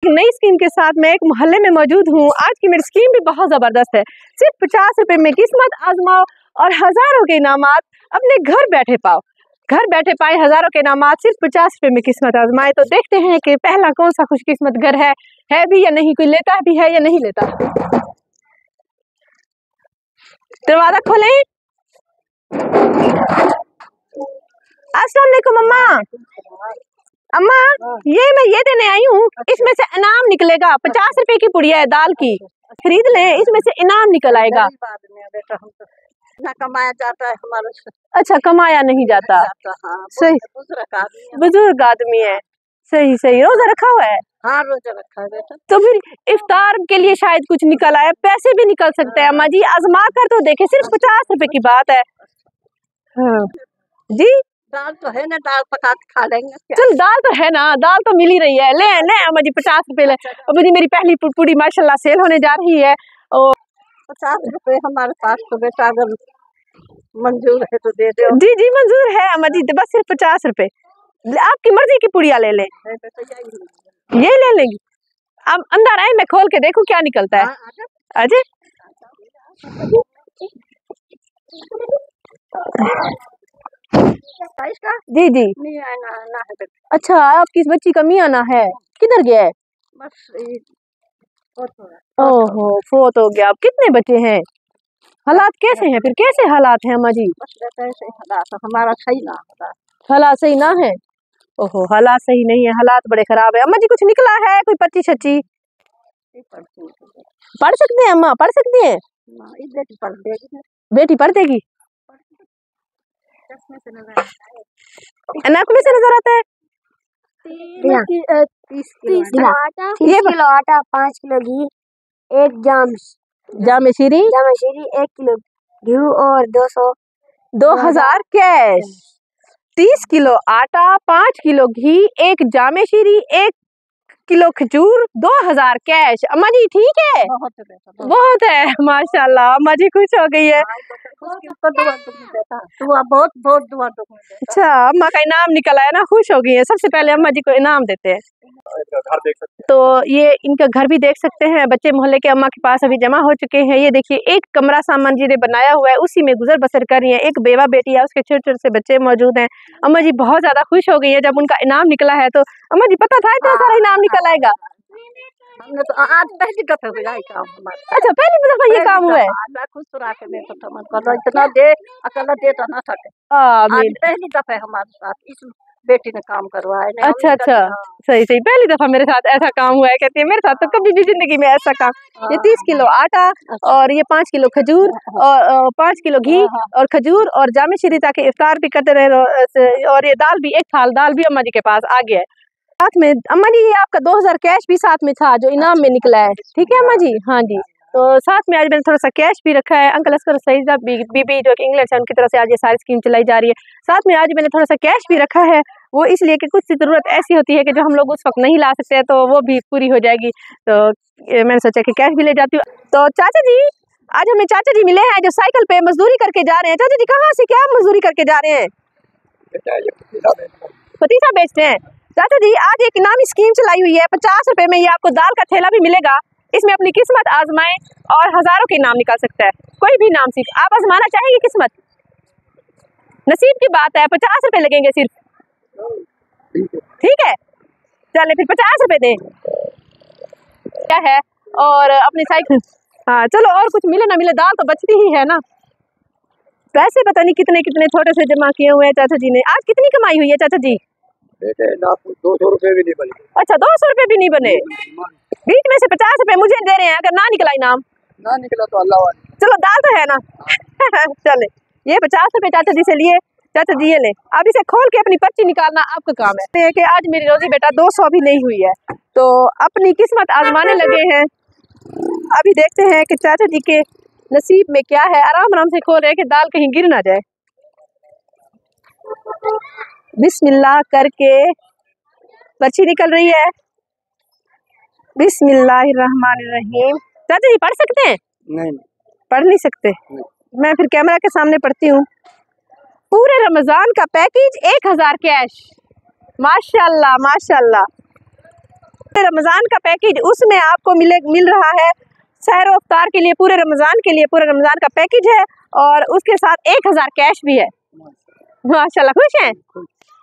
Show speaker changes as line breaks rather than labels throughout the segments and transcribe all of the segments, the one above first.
नई स्कीम के साथ मैं एक मोहल्ले में मौजूद हूँ। आज की मेरी स्कीम भी बहुत जबरदस्त है। सिर्फ 50 रुपए में किस्मत आजमाओ और हजारों के इनामात अपने घर बैठे पाओ। घर बैठे पाए हजारों के इनामात, सिर्फ 50 रुपए में किस्मत आजमाए। तो देखते हैं कि पहला कौन सा खुशकिस्मत घर है भी या नहीं, कोई लेता भी है या नहीं लेता। दरवाजा खोलें। अस्सलाम वालेकुम अम्मा। अम्मा, मैं ये देने आई हूँ, इसमें से इनाम निकलेगा। 50 रुपए की पुड़िया है दाल की, खरीद लें, इसमें से इनाम निकल आएगा।
ना कमाया जाता है हमारा।
अच्छा, कमाया नहीं जाता।
हाँ,
सही, बुजुर्ग आदमी है। सही सही। रोजा रखा हुआ है?
हाँ, रोजा रखा है बेटा।
तो फिर इफ्तार के लिए शायद कुछ निकल आए, पैसे भी निकल सकते हैं। अम्मा जी आजमा कर तो देखे, सिर्फ 50 रुपए की बात है। हाँ जी,
दाल तो है ना, दाल पका के खा लेंगे।
चल, दाल तो है ना, दाल तो मिल ही रही है। ले ले अम्मा जी 50 रुपए ले। अम्मा जी मेरी पहली पूरी माशाल्लाह सेल होने जा रही है। और
50 रुपए हमारे पास तो बेटा, अगर मंजूर है तो दे दो।
जी जी मंजूर है अम्मा जी, बस सिर्फ 50 रुपए। आपकी मर्जी की पुड़िया ले ले। ये ले लेंगी। अब अंदर आए, मैं खोल के देखूं क्या निकलता है। अजय जी जी।
नहीं आना है।
अच्छा, आपकी इस बच्ची का मियां आना है, किधर गया है?
बस
ओहो, फोत हो गया। अब कितने बच्चे हैं? हालात कैसे हैं फिर, कैसे हालात हैं अम्मा जी?
हालात हमारा सही ना होता।
हालात सही ना है? ओहो, हालात सही नहीं है, हालात बड़े खराब है। अम्मा जी कुछ निकला है, कोई पर्ची सच्ची? पढ़ सकते हैं अम्मा, पढ़ सकती हैं? बेटी पढ़ देगी। नाक में से नजर आता है।
30 किलो आटा, 5 किलो घी, 1
जामे शीरी,
1 किलो घी और
2000 कैश। 30 किलो आटा, 5 किलो घी, 1 जामे शीरी, 1 किलो खजूर, 2000 कैश। अम्मा जी ठीक है? बहुत है माशाल्लाह। अम्मा जी खुश हो गई है।
बहुत दुआ।
अच्छा, अम्मा का इनाम निकल आया ना, खुश हो गई है। सबसे पहले अम्मा जी को इनाम देते हैं। घर देख सकते हैं, तो ये इनका घर भी देख सकते हैं। बच्चे मोहल्ले के अम्मा के पास अभी जमा हो चुके हैं। ये देखिए, एक कमरा सामान जी ने बनाया हुआ है, उसी में गुजर बसर कर रही है। एक बेवा बेटी है, उसके छोटे छोटे से बच्चे मौजूद हैं। अम्मा जी बहुत ज्यादा खुश हो गई है जब उनका इनाम निकला है। तो अम्मा जी पता था इतना सारा इनाम निकल आएगा?
हमने तो आज पहली दफा हुआ है काम हमारा।
अच्छा, पहली दफा ये काम हुआ है?
खुश रखे दे तो इतना दे, अकेला दे तो ना सके। आज पहली दफा हमारे साथ इस बेटी ने काम करवाया।
अच्छा अच्छा, सही सही, पहली दफा मेरे साथ ऐसा काम हुआ है। कहती है मेरे साथ तो कभी भी जिंदगी में ऐसा काम। ये 30 किलो आटा और ये 5 किलो खजूर और 5 किलो घी और खजूर और जामे शीरी, ताकि इफ्तार भी करते रहे। और ये दाल भी, 1 थाल दाल भी अम्मा जी के पास आ गया है साथ में। अम्मा जी ये आपका 2000 कैश भी साथ में था जो इनाम में निकला है, ठीक है अम्मा जी? हाँ जी। तो साथ में आज मैंने थोड़ा सा कैश भी रखा है। अंकल असगर सईदा बीबी जो कि इंग्लैंड से, उनकी तरफ से आज ये सारी स्कीम चलाई जा रही है। साथ में आज मैंने थोड़ा सा कैश भी रखा है, वो इसलिए कि कुछ जरूरत ऐसी होती है कि जो हम लोग उस वक्त नहीं ला सकते हैं, तो वो भी पूरी हो जाएगी। तो मैंने सोचा कि कैश भी ले जाती हूँ। तो चाचा जी, आज हमें चाचा जी मिले हैं जो साइकिल पे मजदूरी करके जा रहे हैं। चाचा जी कहाँ से क्या मजदूरी करके जा रहे हैं? पतीसा बेचते हैं। चाचा जी आज एक इनामी स्कीम चलाई हुई है, 50 रुपए में ये आपको दाल का थैला भी मिलेगा। इसमें अपनी किस्मत आजमाएं और हजारों के नाम निकाल सकता है, कोई भी नाम। सिर्फ आप आजमाना चाहेंगे किस्मत? नसीब की बात है, 50 रुपए लगेंगे सिर्फ। ठीक है, चले फिर 50 रुपए दें क्या है। और अपनी साइकिल, हाँ चलो, और कुछ मिले ना मिले दाल तो बचती ही है ना। पैसे पता नहीं कितने कितने थोड़े से जमा किए हुए हैं चाचा जी ने। आज कितनी कमाई हुई है चाचा जी?
200 रुपए भी नहीं बने।
अच्छा, 200 रुपए भी नहीं बने। बीच में से 50 रुपए मुझे दे रहे हैं, अगर ना निकला इनाम?
ना निकला तो अल्लाह वाली।
चलो, दाल तो है ना। चले, ये 50 रुपए चाचा जी से लिए। चाचा जी ये ले, अब इसे खोल के अपनी पर्ची निकालना आपका काम है। कि आज मेरी रोजी बेटा 200 भी नहीं हुई है, तो अपनी किस्मत आजमाने लगे हैं। अभी देखते हैं कि चाचा जी के नसीब में क्या है। आराम आराम से खोल रहे हैं कि दाल कहीं गिर ना जाए। बिस्मिल्लाह करके पर्ची निकल रही है। बिस्मिल्लाहिर्रहमानिर्रहीम। चाचा जी पढ़ सकते हैं?
नहीं,
पढ़ नहीं सकते। मैं फिर कैमरा के सामने पढ़ती हूँ। पूरे रमजान का पैकेज 1000 कैश। माशाल्लाह माशाल्लाह। रमजान का पैकेज उसमें आपको मिल रहा है सहर इफ्तार के लिए, पूरे रमजान का पैकेज है और उसके साथ 1000 कैश भी है। माशाल्लाह, खुश हैं?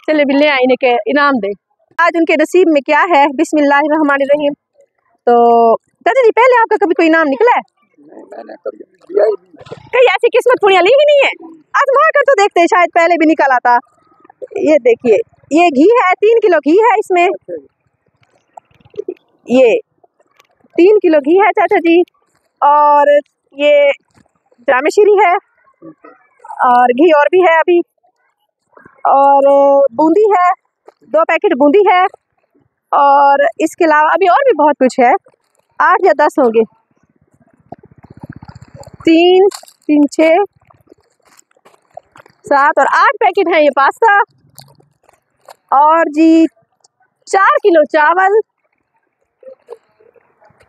चले भी ले आईने के इनाम दे। आज उनके नसीब में क्या है, बिस्मिल्लाहिर्रहमानिर्रहीम। तो चाचा जी, पहले आपका कभी कोई इनाम निकला है?
मैंने कभी दिया ही नहीं।
कहीं ऐसी किस्मत पुड़िया ली ही नहीं है? आजमा कर तो देखते हैं, शायद पहले भी निकल आता। ये देखिए, ये घी है, 3 किलो घी है इसमें। ये 3 किलो घी है चाचा जी, और ये जामे शीरी है, और घी और भी है अभी, और बूंदी है, 2 पैकेट बूंदी है, और इसके अलावा अभी और भी बहुत कुछ है। 8 या 10 होंगे, 3, 3, 6, 7 और 8 पैकेट है ये पास्ता, और जी 4 किलो चावल,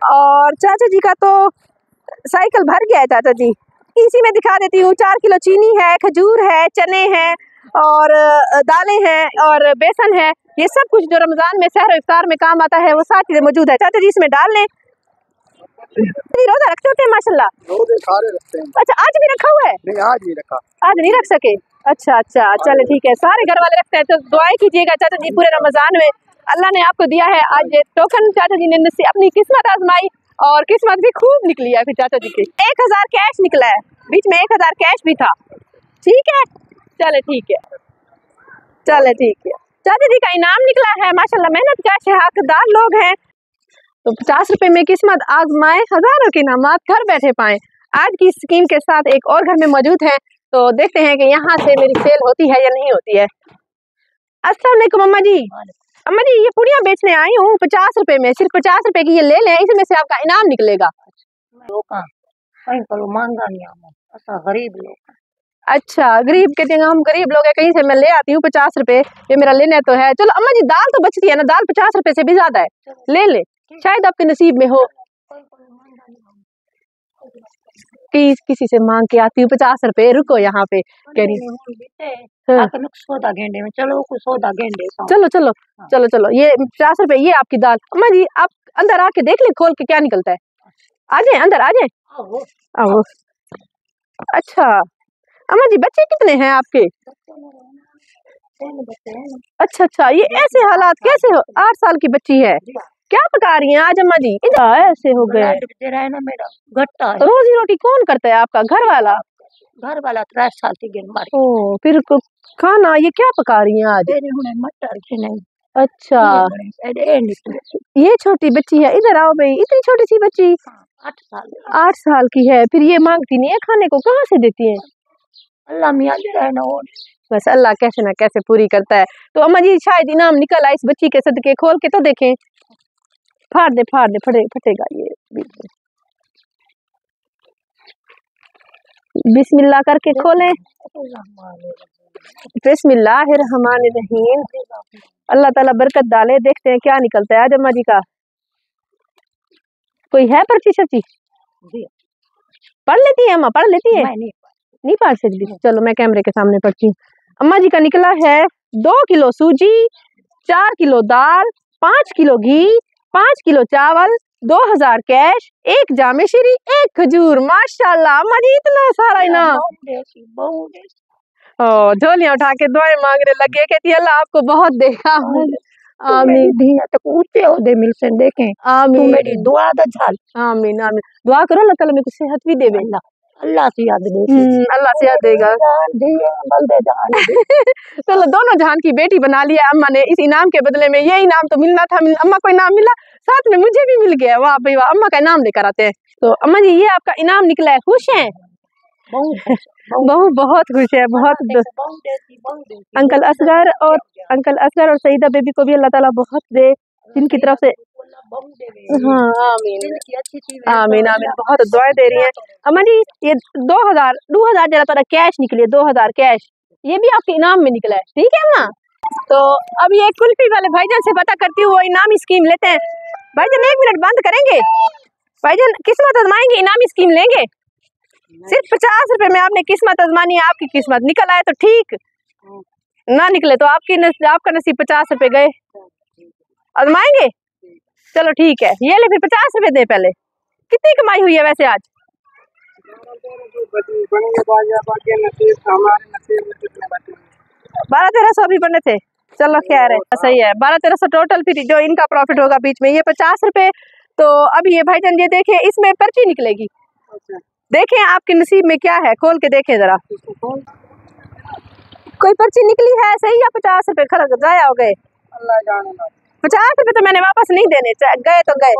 और चाचा जी का तो साइकिल भर गया है चाचा जी। इसी में दिखा देती हूँ, 4 किलो चीनी है, खजूर है, चने हैं, और दालें हैं, और बेसन है। ये सब कुछ जो रमजान में सहर इफ्तार में काम आता है वो सारी चीजें मौजूद है। चाचा जी इसमें डाल लें। रोजा रखते होते हैं? माशाल्लाह,
रोजे सारे रखते हैं।
अच्छा, आज भी रखा हुआ है?
नहीं, आज नहीं रखा।
आज नहीं रख सके? अच्छा, चले ठीक है, सारे घर वाले रखते हैं। तो दुआएं कीजिएगा चाचा जी, पूरे रमजान में अल्लाह ने आपको दिया है आज ये टोकन। चाचा जी ने अपनी किस्मत आजमाई और किस्मत भी खूब निकली है। फिर चाचा जी की 1000 कैश निकला है, बीच में 1000 कैश भी था। ठीक है, चले ठीक है, चाचा जी का इनाम निकला है। माशाल्लाह, मेहनत का हकदार लोग हैं। तो 50 रुपए में किस्मत आजमाए, हजारों के इनामात घर बैठे पाएं। आज की स्कीम के साथ एक और घर में मौजूद है, तो देखते हैं कि यहाँ से मेरी सेल होती है या नहीं होती है। अस्सलाम वालेकुम अम्मा जी। अम्मा जी, ये पुड़िया बेचने आई हूँ 50 रुपए में, सिर्फ 50 रुपए की ये ले लें, इसमें से आपका इनाम निकलेगा।
महंगा नहीं, गरीब लोग।
अच्छा, गरीब कहते हैं, हम गरीब लोग हैं, कहीं से मैं ले आती हूँ 50 रुपए, ये मेरा लेना तो है। चलो अम्मा जी, दाल तो बचती है ना, दाल 50 रुपए से भी ज्यादा है, ले ले, शायद आपके नसीब में हो। किसी से मांग के आती हूँ 50 रुपए, रुको यहाँ पे कह रही।
सौदा गेंडे में चलो, कुछ सौदा गेंडे।
चलो, ये 50 रुपए, ये आपकी दाल। अम्मा जी, आप अंदर आके देख ले, खोल के क्या निकलता है। आ जाए अंदर, आ जाए। आओ। अच्छा अम्मा जी, बच्चे कितने हैं आपके? अच्छा, ये ऐसे हालात कैसे हो? 8 साल की बच्ची है, क्या पका रही हैं आज अम्मा जी? ऐसे हो गए, रोजी रोटी कौन करता है आपका? घर वाला
3 साल की गिन।
ओ, फिर खाना ये क्या पका रही हैं आज?
मटर की नहीं।
अच्छा, ये छोटी बच्ची है, इधर आओ भाई, इतनी छोटी सी बच्ची 8 साल की है, फिर ये मांगती नहीं है खाने को, कहाँ से देती है?
अल्लाह मियां दे रहा है ना,
बस अल्लाह कैसे ना कैसे पूरी करता है। तो अम्मा जी, शायद इनाम निकल आए इस बच्ची के सदके, खोल के तो देखें। फाड़ दे, फटेगा ये। बिस्मिल्लाह करके खोलें। बिस्मिल्लाहिर्रहमानिर्रहीम। अल्लाह ताला बरकत डाले, देखते हैं क्या निकलता है आज अम्मा जी का। कोई है पर्ची शर्ची? पढ़ लेती है अम्मा, पढ़ लेती है? नहीं पढ़ सकती, चलो मैं कैमरे के सामने पढ़ती हूँ। अम्मा जी का निकला है 2 किलो सूजी, 4 किलो दाल, 5 किलो घी, 5 किलो चावल, 2000 कैश, 1 जामे शीरी, 1 खजूर। माशाल्लाह अम्मा जी, इतना सारा इनाम। झोलियां उठा के दुआएं मांगने लगे, कहती अल्लाह आपको बहुत देगा। आमीन।
ऊंचे ओहदे मिलते देखें।
आमीन,
मेरी दुआ दा झाल।
आमीन आमीन। दुआ करो अल्लाह ताला मेरे को सेहत भी देवे।
अल्लाह से याद दे,
अल्लाह से याद देगा। चलो, दोनों जहान की बेटी बना लिया अम्मा ने। इस इनाम के बदले में ये इनाम तो मिलना था, अम्मा को इनाम मिला, साथ में मुझे भी मिल गया। वाह भाई वाह, अम्मा का इनाम लेकर आते हैं। तो अम्मा जी, ये आपका इनाम निकला है, खुश हैं? बहू बहुत खुश है, बहुत। अंकल असगर और सईदा बेबी को भी अल्लाह ताला बहुत दे, जिनकी तरफ से। हाँ आमीन आमीन आमीन, बहुत दुआएं दे रही हैं अम्मा जी। ये 2000 जरा तारा कैश निकली है, 2000 कैश, ये भी आपके इनाम में निकला है। ठीक है अम्मा। तो अब ये कुल्फी वाले भाईजान से पता करती हूँ, वो इनामी स्कीम लेते हैं। भाईजान 1 मिनट बंद करेंगे, भाईजान किस्मत आजमाएंगे, इनामी स्कीम लेंगे। सिर्फ 50 रुपए में आपने किस्मत आजमानी है, आपकी किस्मत निकल आए तो ठीक, ना निकले तो आपका नसीब 50 रुपए गए। आजमाएंगे? चलो ठीक है, ये ले फिर 50 रुपए दे पहले। कितनी कमाई हुई है वैसे आज? 1200-1300 भी बने थे। चलो खैर है, सही है। 1200-1300 टोटल, फिर जो इनका प्रॉफिट होगा बीच में ये 50 रुपए। तो अब ये भाईजान ये देखें, इसमें पर्ची निकलेगी। देखें आपके नसीब में क्या है, खोल के देखें जरा। कोई पर्ची निकली है सही, या 50 रुपए खर्च जाया हो गए? 50 रुपए तो मैंने वापस नहीं देने, गए तो गए।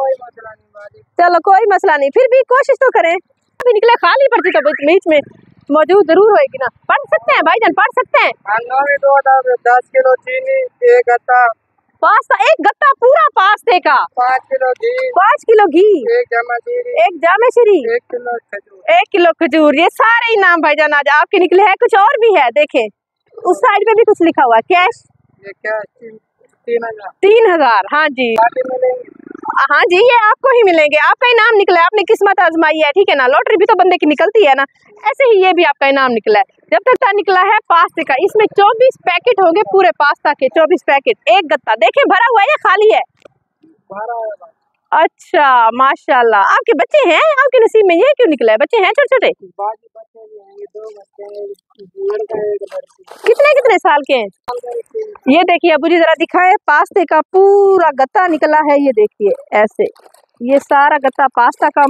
चलो कोई मसला नहीं, फिर भी कोशिश तो करें। अभी निकले खाली पर्ची तो बीच में मौजूद जरूर होगी ना। पढ़ सकते हैं भाईजान, पढ़ सकते हैं।
10 किलो चीनी, एक गत्ता
पास्ता, एक गत्ता पूरा पास्ते का,
5 किलो घी,
5 किलो घी,
एक जामेश्री,
1
किलो खजूर,
1 किलो खजूर। ये सारे इनाम भाईजान आज आपके निकले हैं। कुछ और भी है, देखें उस साइड पे भी कुछ लिखा हुआ है। कैश
ये क्या 3000,
3000। हाँ जी, हाँ जी, ये आपको ही मिलेंगे। आपका इनाम निकला है, आपने किस्मत आजमाई है, ठीक है ना। लॉटरी भी तो बंदे की निकलती है ना, ऐसे ही ये भी आपका इनाम निकला है। जब तक का निकला है पास्ते का, इसमें 24 पैकेट होंगे पूरे पास्ता के, 24 पैकेट, एक गत्ता। देखें भरा हुआ है या खाली है? अच्छा माशाल्लाह, आपके बच्चे हैं? आपके नसीब में ये क्यों निकला है? बच्चे हैं छोटे छोटे? कितने कितने साल के हैं? ये देखिए अबू जी जरा दिखाए, पास्ते का पूरा गत्ता निकला है। ये देखिए ऐसे, ये सारा गत्ता पास्ता का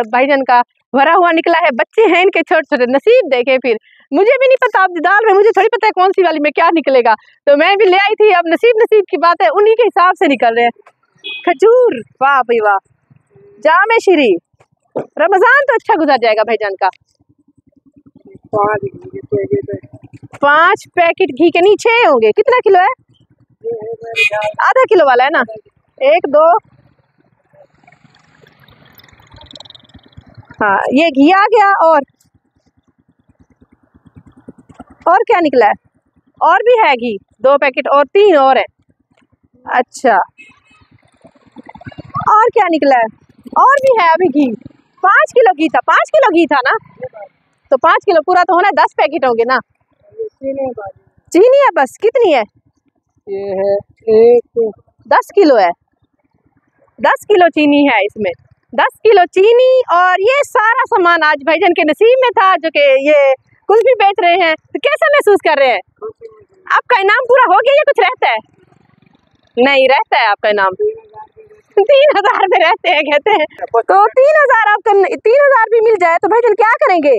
भाईजान का भरा हुआ निकला है। बच्चे हैं इनके छोटे छोटे। नसीब देखे फिर, मुझे भी नहीं पता, अब दाल में मुझे थोड़ी पता है कौन सी वाली में क्या निकलेगा, तो मैं भी ले आई थी। अब नसीब नसीब की बात है, उन्हीं के हिसाब से निकल रहे हैं। खजूर, वाह भाई वाह, जामेश्री। रमजान तो अच्छा गुजर जाएगा भाईजान का। 5 पैकेट घी के नीचे होंगे। कितना किलो है? आधा किलो वाला है ना। 1 2, हाँ ये घी आ गया। और क्या निकला है? और भी है घी, 2 पैकेट और 3 और है। अच्छा, और क्या निकला है? और भी है अभी घी। 5 किलो घी था, 5 किलो घी था ना, तो 5 किलो पूरा तो होना है, 10 पैकेट होंगे ना। चीनी है बस, कितनी है?
ये है
10 किलो है, 10 किलो चीनी है इसमें, 10 किलो चीनी। और ये सारा सामान आज भाईजान के नसीब में था, जो कि ये कुल्फी बेच रहे हैं। तो कैसा महसूस कर रहे हैं? आपका इनाम पूरा हो गया या कुछ रहता है? नहीं रहता है आपका इनाम। 3000 में रहते हैं कहते हैं। तो 3000 आपका, 3000 भी मिल जाए तो भाईजान क्या करेंगे?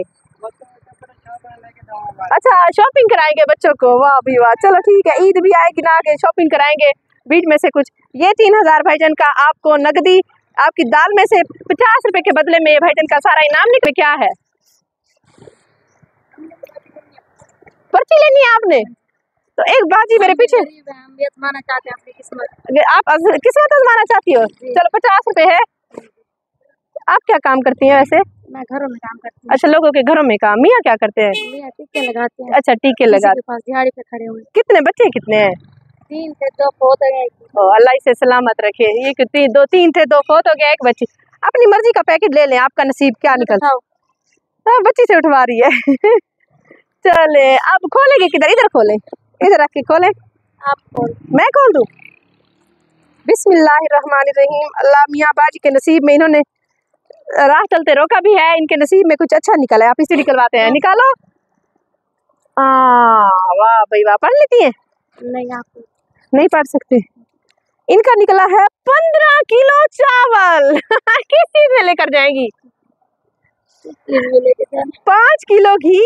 अच्छा शॉपिंग कराएंगे बच्चों को, वाह भी वाह। चलो ठीक है, ईद भी आएगी ना आगे, शॉपिंग कराएंगे बीच में से कुछ। ये 3000 भाईजान का आपको नगदी, आपकी दाल में से 50 रुपए के बदले में ये भाईजान का सारा इनाम निकले। क्या है? पर्ची लेनी है आपने? तो एक बाजी मेरे पीछे,
हम भी आजमाना चाहते हैं अपनी किस्मत।
आप किस्मत आजमाना चाहती हो? चलो 50 रुपए है। आप क्या काम करती हैं वैसे?
मैं घरों में काम करती हूँ।
अच्छा, लोगों के घरों में काम। मियाँ क्या करते हैं?
मियाँ टीके लगाते हैं।
अच्छा टीके लगाते।
पास दिहाड़ी पे खड़े हुए।
कितने बच्चे कितने हैं?
3 थे, 2 फोत हो गए।
अल्लाह इसे सलामत रखे। ये 3 थे, 2 फोत हो गया, 1 बच्ची। अपनी मर्जी का पैकेट ले लें, आपका नसीब क्या निकलता है। बच्ची से उठवा रही है। चले अब खोलेंगे किधर? इधर खोलें, इधर रख के खोलें।
आप खोल।
मैं खोल दूं? बिस्मिल्लाहिर्रहमानिर्रहीम। अल्लाह मियाँ बाजी के नसीब में इन्होंने राह चलते रोका भी है, इनके नसीब में कुछ अच्छा निकला है। आप इसे निकलवाते हैं, निकालो। वाह भाई वाह। पढ़ लेती हैं?
नहीं, आप
नहीं पढ़ सकते। इनका निकला है 15 किलो चावल। किस चीज में लेकर जाएंगी? 5 किलो घी,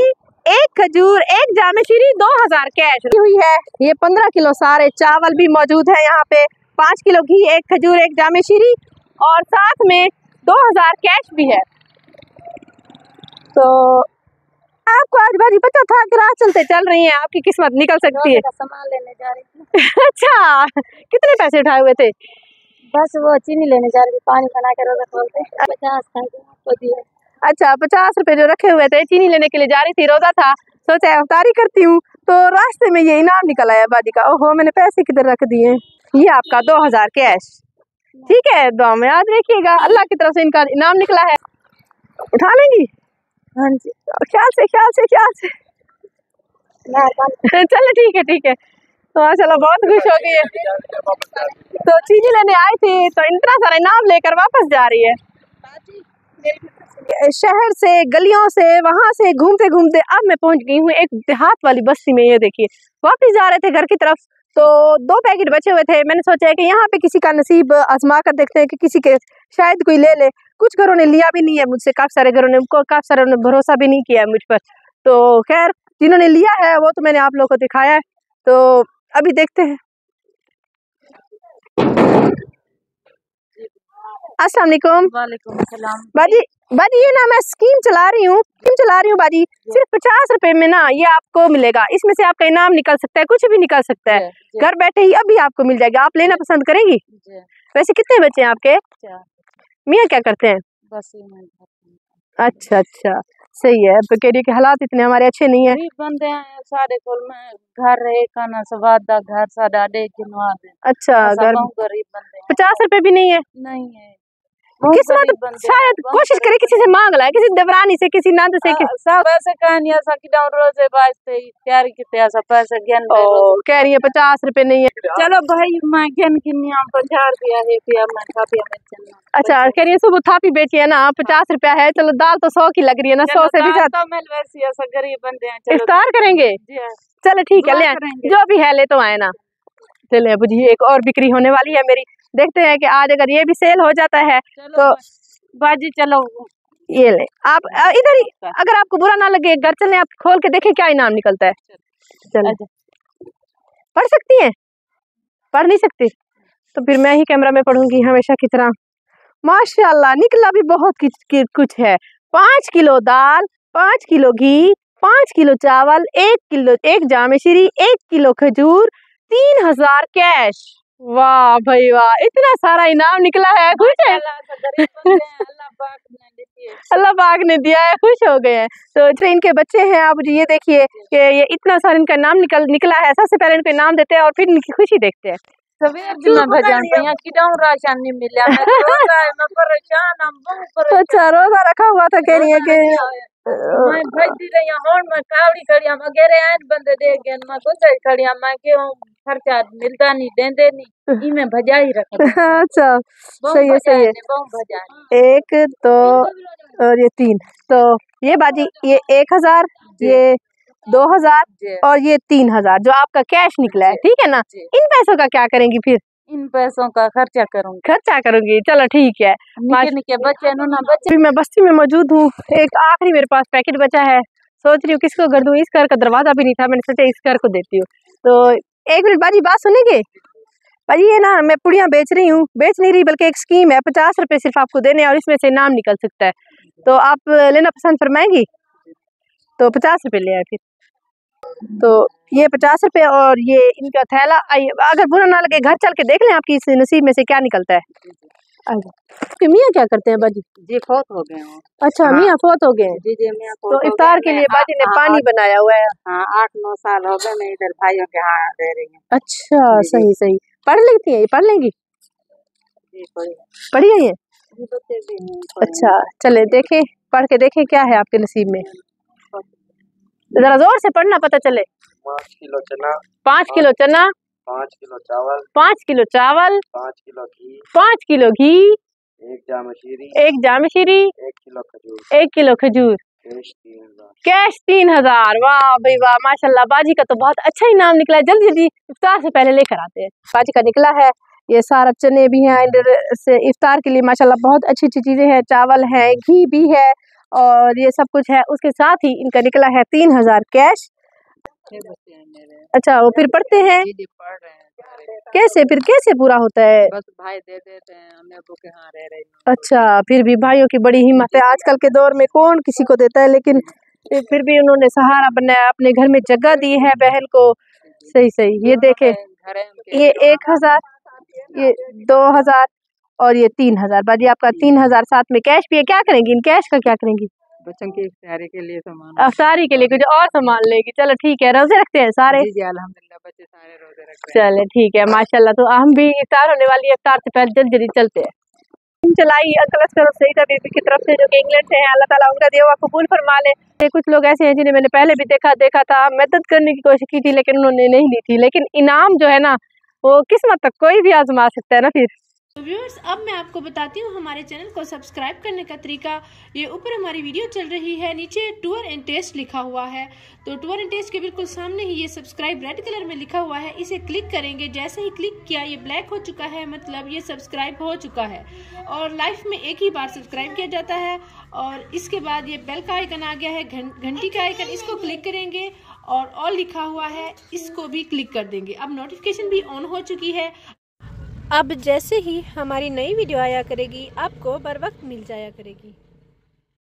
1 खजूर, 1 जामेश्री, 2000 कैश हुई है। ये 15 किलो सारे चावल भी मौजूद है यहाँ पे, 5 किलो घी, 1 खजूर, 1 जामेश्री, और साथ में 2000 कैश भी है। तो आपको आज भाजी पता था कि राह चलते चल रही हैं, आपकी किस्मत निकल सकती है।
सामान लेने जा रही थी।
अच्छा, कितने पैसे उठाए हुए थे?
बस वो चीनी लेने जा रही थी, पानी बना के रोजा खोलते। 50 था आपको दिए।
अच्छा 50 रुपए जो रखे हुए थे, चीनी लेने के लिए जा रही थी, रोजा था, सोचा अफ्तारी करती हूँ, तो रास्ते में ये इनाम निकल आया बाजी का। ओहो, मैंने पैसे किधर रख दिए। ये आपका 2000 कैश, ठीक है। दुआ में याद रखिएगा, अल्लाह की तरफ से इनका इनाम निकला है। उठा लेंगी?
हाँ जी,
ख्याल से ख्याल से ख्याल से। चलो ठीक है ठीक है। तो माशाल्लाह बहुत खुश हो गई है। तो चीनी लेने आई थी तो इतना सारा इनाम लेकर वापस जा रही है। शहर से, गलियों से, वहां से घूमते घूमते अब मैं पहुंच गई हूँ एक देहात वाली बस्ती में। ये देखिए, वापस जा रहे थे घर की तरफ तो 2 पैकेट बचे हुए थे। मैंने सोचा है कि यहाँ पे किसी का नसीब आजमा कर देखते हैं कि किसी के शायद कोई ले ले। कुछ घरों ने लिया भी नहीं है मुझसे, काफी सारे ने भरोसा भी नहीं किया है मुझ पर। तो खैर, जिन्होंने लिया है वो तो मैंने आप लोगों को दिखाया है। तो अभी देखते हैं। अस्सलाम वालेकुम।
वालेकुम सलाम।
बाजी ये ना मैं स्कीम चला रही हूँ बाजी। सिर्फ 50 रुपए में ना ये आपको मिलेगा। इसमें से आपका इनाम निकल सकता है, कुछ भी निकल सकता है। घर बैठे ही अभी आपको मिल जाएगा। आप लेना पसंद करेंगी? वैसे कितने बच्चे हैं आपके? मियाँ क्या करते हैं?
बस।
अच्छा, सही है। कह के हालात इतने हमारे अच्छे नहीं है।
बंदे हैं सारे में घर है खाना सवादा घर सादा दे गिनवा दे।
अच्छा, घर
गरीब बंदे
50 रुपए भी नहीं है।
नहीं है
किस्मत शायद कोशिश करे किसी से मांग लाए, किसी देवरानी से, किसी नंद से।
सब ऐसे कहानियां सा कि डाउन रोजे वास्ते तैयारी किते ऐसा पैसे ज्ञान
कह रही है 50 रुपए नहीं है।
चलो भाई मैं ज्ञान किन्नी 50 रुपया है पिया मैं खा पिया मैं।
अच्छा, कह रही है सुबह थापी बेची है ना 50 रुपया है। चलो दाल तो 100 की लग रही है ना, 100 से भी ज्यादा।
वैसे ऐसा गरीब बंदे हैं।
इफ्तार करेंगे? चलो ठीक है, ले जो भी है ले तो आए ना। चले बुझिए, एक और बिक्री होने वाली है मेरी। देखते हैं कि आज अगर ये भी सेल हो जाता है तो
बाजी चलो
ये ले आप इधर ही। अगर आपको बुरा ना लगे घर चलने, आप खोल के देखें क्या इनाम निकलता है। चलो, पढ़ सकती हैं? पढ़ नहीं सकती तो फिर मैं ही कैमरा में पढ़ूंगी हमेशा की तरह। माशाल्लाह निकला भी बहुत कुछ है। 5 किलो दाल, 5 किलो घी, 5 किलो चावल, 1 जामे श्री, 1 किलो खजूर, 3000 कैश। वाह भाई वाह, इतना सारा इनाम निकला है। खुश है? अल्लाह पाक ने दिया है, खुश हो गए हैं। तो इनके बच्चे हैं। आप ये देखिए कि ये इतना सारा इनका नाम निकला है। सबसे पहले इनको इनाम देते हैं और फिर इनकी खुशी देखते हैं।
राशन नहीं मिला मैं परेशान हूं।
अच्छा, रोजा रखा हुआ था। कह रही है कि
मैं भजती रही हूं मैं कावड़ी खड़िया वगैरह आन बंदे दे गए मैं कुछ खड़िया मैं के खर्चा मिलता नहीं देंदे नहीं इमे भजा ही रख।
अच्छा, सही है। 1 2 और ये 3। तो ये बाजी ये 1000, ये 2000 और ये 3000 जो आपका कैश निकला है, ठीक है ना। इन पैसों का क्या करेंगी फिर?
इन पैसों का खर्चा करूंगी।
चलो ठीक है।
निके बच्चे ना बच्चे।
मैं बस्ती में मौजूद हूँ। एक आखिरी मेरे पास पैकेट बचा है। सोच रही हूँ किसको कर दूँ। इस घर का दरवाजा भी नहीं था, मैंने सोचा इस घर को देती हूँ। तो 1 मिनट बाजी, बात सुनेंगे? बाजी ये ना मैं पुड़ियाँ बेच नहीं रही बल्कि एक स्कीम है। 50 रुपए सिर्फ आपको देने और इसमें से इनाम निकल सकता है। तो आप लेना पसंद फरमाएंगी? तो 50 रुपए ले आए फिर। तो ये 50 रुपए और ये इनका थैला। अगर बुरा ना लगे घर चल के देख लें आपकी इस नसीब में से क्या निकलता है। मियाँ क्या करते हैं बाजी?
जी फौत हो गए हैं।
अच्छा, मियाँ फौत हो गए हैं।
जी मियाँ
तो इफ्तार के लिए बाजी ने पानी बनाया हुआ है।
हाँ 8-9 साल हो गए मैं इधर भाइयों के यहाँ रह रही हूँ।
अच्छा, सही। पढ़ लेती है? पढ़ लेंगी? पढ़ी है ये? अच्छा, चले देखें, पढ़ के देखें क्या है आपके नसीब में। जरा जोर से पढ़ना पता चले।
5 किलो चना,
5 किलो चना,
5 किलो चावल,
5 किलो चावल,
5 किलो घी,
5 किलो घी,
1 जामे श्री,
1 जामे श्री,
1 किलो खजूर,
1 किलो खजूर, कैश 3000। वाह भाई वाह, माशाल्लाह। बाजी का तो बहुत अच्छा इनाम निकला है। जल्दी इफ्तार से पहले लेकर आते हैं। बाजी का निकला है ये सारा। चने भी हैं इधर से इफ्तार के लिए माशाल्लाह। बहुत अच्छी चीजें हैं, चावल है, घी भी है और ये सब कुछ है। उसके साथ ही इनका निकला है 3000 कैश। अच्छा, वो फिर पढ़ते हैं?
पढ़ रहे हैं।
कैसे पूरा होता है?
बस भाई दे देते हैं, हम अबू के यहाँ रह रहे हैं।
अच्छा, फिर भी भाइयों की बड़ी हिम्मत है। आजकल के दौर में कौन किसी को देता है, लेकिन फिर भी उन्होंने सहारा बनाया, अपने घर में जगह दी है बहन को। सही। ये देखे, ये 1000, ये 2000 और ये 3000। बाजी आपका 3000 साथ में कैश भी है। क्या करेंगी इन कैश का? क्या करेंगी?
बच्चों की इफ्तारी के लिए सामान,
इफ्तारी के लिए कुछ और सामान लेगी। चलो ठीक है। रोजे रखते हैं सारे?
जी अल्हम्दुलिल्लाह बच्चे सारे रोजे रखते हैं।
चले ठीक है, माशाल्लाह। तो हम भी इफ्तार होने वाली है। इफ्तार से पहले जल्दी चलते हैं। चलाई अंकल असगर और सईदा बीबी की तरफ से, जो कि इंग्लैंड से हैं। अल्लाह ताला उनका दिया हुआ कबूल फरमा ले। कुछ लोग ऐसे हैं जिन्हें मैंने पहले भी देखा था, मदद करने की कोशिश की थी लेकिन उन्होंने नहीं ली थी। लेकिन इनाम जो है ना, वो किस्मत तक कोई भी आजमा सकता है ना। फिर
तो व्यूअर्स, अब मैं आपको बताती हूँ हमारे चैनल को सब्सक्राइब करने का तरीका। ये ऊपर हमारी वीडियो चल रही है, नीचे टूर एंड टेस्ट लिखा हुआ है। तो टूर एंड टेस्ट के बिल्कुल सामने ही ये सब्सक्राइब रेड कलर में लिखा हुआ है, इसे क्लिक करेंगे। जैसे ही क्लिक किया ये ब्लैक हो चुका है, मतलब ये सब्सक्राइब हो चुका है। और लाइफ में एक ही बार सब्सक्राइब किया जाता है। और इसके बाद ये बेल का आइकन आ गया है, घंटी का आइकन, इसको क्लिक करेंगे और ऑल लिखा हुआ है, इसको भी क्लिक कर देंगे। अब नोटिफिकेशन भी ऑन हो चुकी है। अब जैसे ही हमारी नई वीडियो आया करेगी, आपको बर वक्त मिल जाया करेगी।